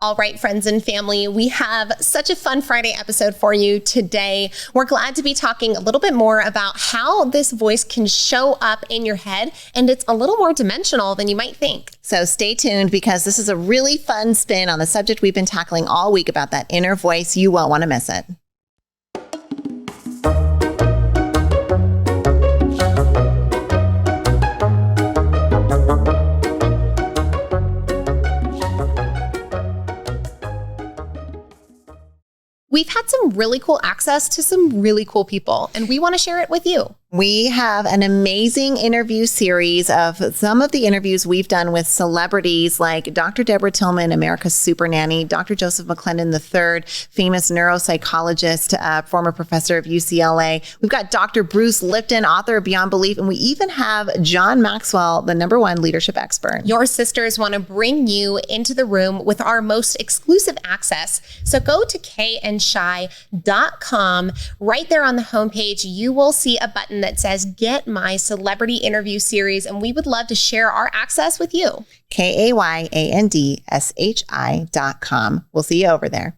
All right, friends and family, we have such a fun Friday episode for you today. We're glad to be talking a little bit more about how this voice can show up in your head, and it's a little more dimensional than you might think. So stay tuned because this is a really fun spin on the subject we've been tackling all week about that inner voice. You won't want to miss it. We've had some really cool access to some really cool people, and we want to share it with you. We have an amazing interview series of some of the interviews we've done with celebrities like Dr. Deborah Tillman, America's Super Nanny, Dr. Joseph McClendon III, famous neuropsychologist, former professor of UCLA. We've got Dr. Bruce Lipton, author of Beyond Belief, and we even have John Maxwell, the #1 leadership expert. Your sisters want to bring you into the room with our most exclusive access. So go to kandshy.com. Right there on the homepage, you will see a button that says Get My Celebrity Interview Series, and we would love to share our access with you. KAYANDSHI.com. We'll see you over there.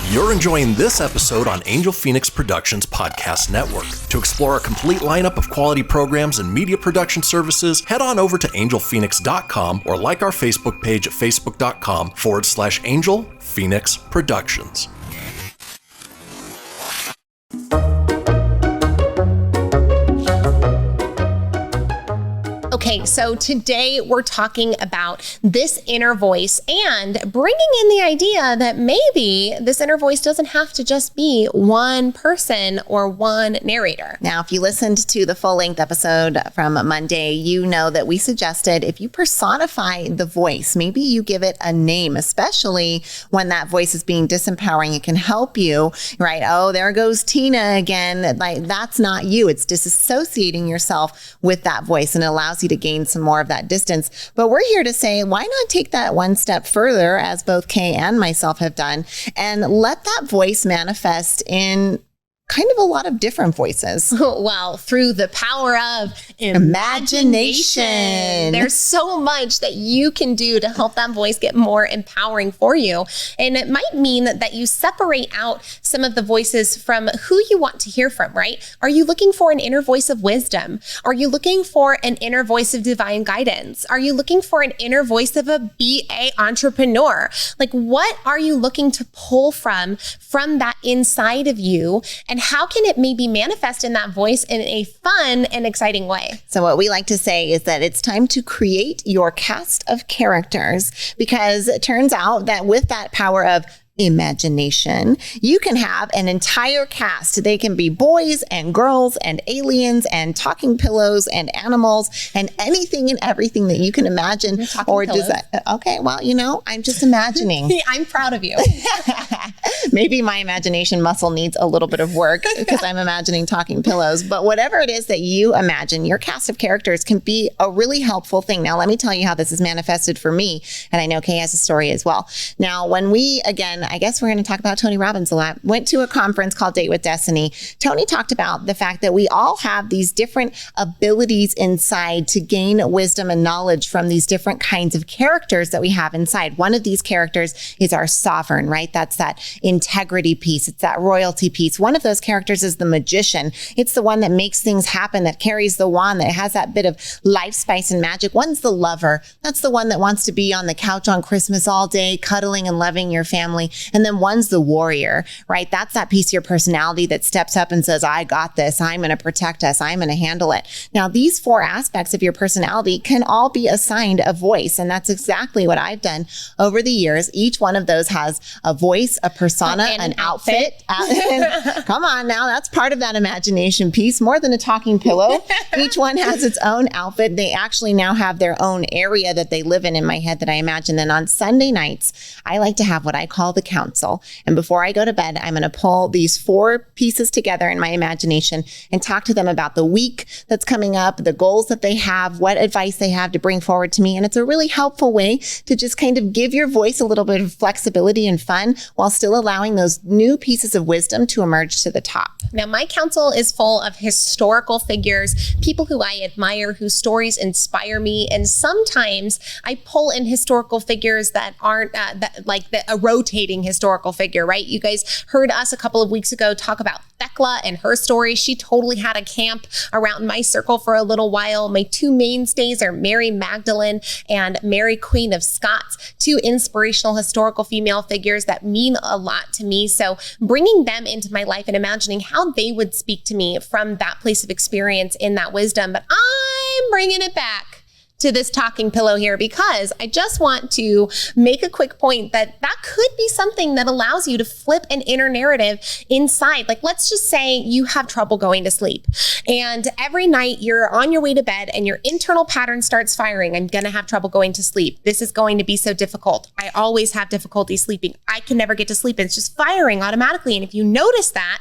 You're enjoying this episode on Angel Phoenix Productions Podcast Network. To explore a complete lineup of quality programs and media production services, head on over to angelphoenix.com or like our Facebook page at facebook.com/Angel Phoenix Productions. Okay, so today we're talking about this inner voice and bringing in the idea that maybe this inner voice doesn't have to just be one person or one narrator. Now, if you listened to the full-length episode from Monday, you know that we suggested if you personify the voice, maybe you give it a name, especially when that voice is being disempowering. It can help you, right? Oh, there goes Tina again. Like, that's not you. It's disassociating yourself with that voice, and it allows you to gain some more of that distance. But we're here to say, why not take that one step further, as both Kay and myself have done, and let that voice manifest in kind of a lot of different voices. Well, through the power of imagination. There's so much that you can do to help that voice get more empowering for you. And it might mean that you separate out some of the voices from who you want to hear from, right? Are you looking for an inner voice of wisdom? Are you looking for an inner voice of divine guidance? Are you looking for an inner voice of a BA entrepreneur? Like, what are you looking to pull from that inside of you? And how can it maybe manifest in that voice in a fun and exciting way? So what we like to say is that it's time to create your cast of characters, because it turns out that with that power of imagination, you can have an entire cast. They can be boys and girls and aliens and talking pillows and animals and anything and everything that you can imagine or design. Okay, well, I'm just imagining. I'm proud of you. Maybe my imagination muscle needs a little bit of work because I'm imagining talking pillows. But whatever it is that you imagine, your cast of characters can be a really helpful thing. Now, let me tell you how this is manifested for me. And I know Kay has a story as well. Now, when we, again, I guess we're going to talk about Tony Robbins a lot, went to a conference called Date with Destiny. Tony talked about the fact that we all have these different abilities inside to gain wisdom and knowledge from these different kinds of characters that we have inside. One of these characters is our sovereign, right? That's that integrity piece. It's that royalty piece. One of those characters is the magician. It's the one that makes things happen, that carries the wand, that has that bit of life, spice, and magic. One's the lover. That's the one that wants to be on the couch on Christmas all day, cuddling and loving your family. And then one's the warrior, right? That's that piece of your personality that steps up and says, I got this. I'm going to protect us. I'm going to handle it. Now, these 4 aspects of your personality can all be assigned a voice. And that's exactly what I've done over the years. Each one of those has a voice, a persona, an outfit. Come on now. That's part of that imagination piece, more than a talking pillow. Each one has its own outfit. They actually now have their own area that they live in my head that I imagine. Then on Sunday nights, I like to have what I call the council. And before I go to bed, I'm going to pull these 4 pieces together in my imagination and talk to them about the week that's coming up, the goals that they have, what advice they have to bring forward to me. And it's a really helpful way to just kind of give your voice a little bit of flexibility and fun while still still allowing those new pieces of wisdom to emerge to the top. Now, my council is full of historical figures, people who I admire, whose stories inspire me. And sometimes I pull in historical figures that aren't a rotating historical figure, right? You guys heard us a couple of weeks ago talk about Thecla and her story. She totally had a camp around my circle for a little while. My two mainstays are Mary Magdalene and Mary Queen of Scots, two inspirational historical female figures that mean a lot to me. So bringing them into my life and imagining how they would speak to me from that place of experience in that wisdom. But I'm bringing it back to this talking pillow here because I just want to make a quick point that could be something that allows you to flip an inner narrative inside. Like, let's just say you have trouble going to sleep and every night you're on your way to bed and your internal pattern starts firing. I'm going to have trouble going to sleep. This is going to be so difficult. I always have difficulty sleeping. I can never get to sleep. It's just firing automatically. And if you notice that,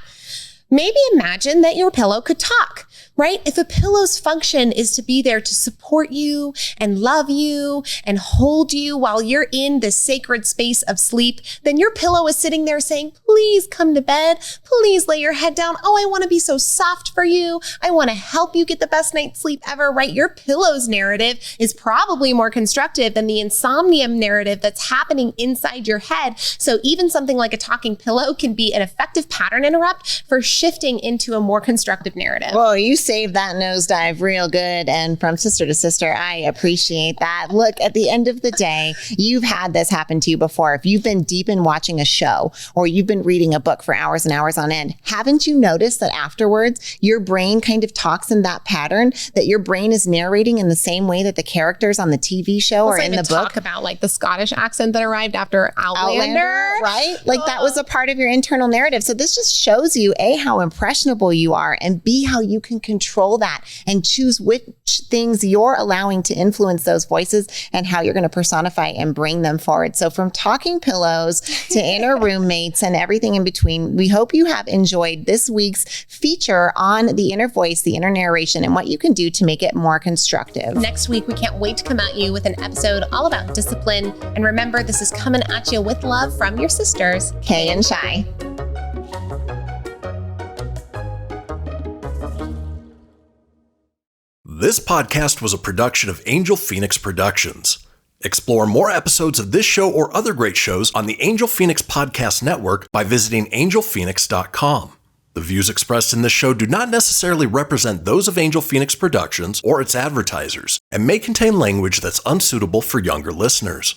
maybe imagine that your pillow could talk, right? If a pillow's function is to be there to support you and love you and hold you while you're in the sacred space of sleep, then your pillow is sitting there saying, please come to bed. Please lay your head down. Oh, I want to be so soft for you. I want to help you get the best night's sleep ever, right? Your pillow's narrative is probably more constructive than the insomnia narrative that's happening inside your head. So even something like a talking pillow can be an effective pattern interrupt for shifting into a more constructive narrative. Well, you saved that nosedive real good. And from sister to sister, I appreciate that. Look, at the end of the day, you've had this happen to you before. If you've been deep in watching a show or you've been reading a book for hours and hours on end, haven't you noticed that afterwards your brain kind of talks in that pattern, that your brain is narrating in the same way that the characters on the TV show or in the book? Talk about like the Scottish accent that arrived after Outlander, right? Like that was a part of your internal narrative. So this just shows you, A, how impressionable you are, and B, how you can control that and choose which things you're allowing to influence those voices and how you're going to personify and bring them forward. So from talking pillows to inner roommates and everything in between, we hope you have enjoyed this week's feature on the inner voice, the inner narration, and what you can do to make it more constructive. Next week, we can't wait to come at you with an episode all about discipline. And remember, this is coming at you with love from your sisters, Kay and Shy. This podcast was a production of Angel Phoenix Productions. Explore more episodes of this show or other great shows on the Angel Phoenix Podcast Network by visiting angelphoenix.com. The views expressed in this show do not necessarily represent those of Angel Phoenix Productions or its advertisers and may contain language that's unsuitable for younger listeners.